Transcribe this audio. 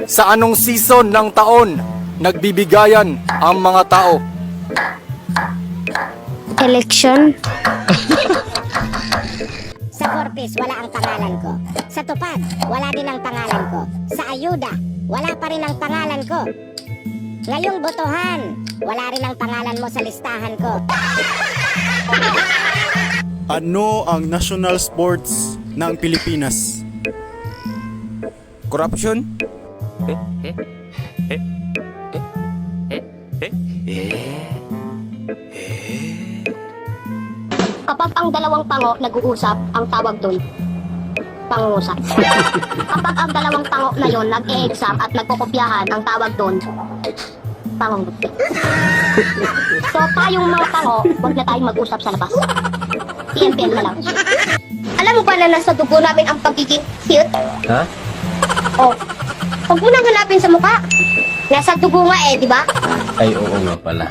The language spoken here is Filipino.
Sa anong season ng taon nagbibigayan ang mga tao? Election. Sa Corpus, wala ang pangalan ko. Sa Tupad, wala din ang pangalan ko. Sa Ayuda, wala pa rin ang pangalan ko. Ngayong botohan, wala rin ang pangalan mo sa listahan ko. Ano ang national sports ng Pilipinas? Corruption? Kapag ang dalawang pango nag-uusap, ang tawag doon, pangungusap. Kapag ang dalawang pango na yon nag-e-exam at nagkokopyahan, ang tawag doon, pangungupit. So tayong mga pango, huwag na tayong mag-usap sa labas. PNPL na lang. Alam mo ba na nasa dugo namin ang pagiging cute? Ha? Oh, huwag mo nang hanapin sa mukha. Nasa dugo nga di ba? Ay, oo nga pala.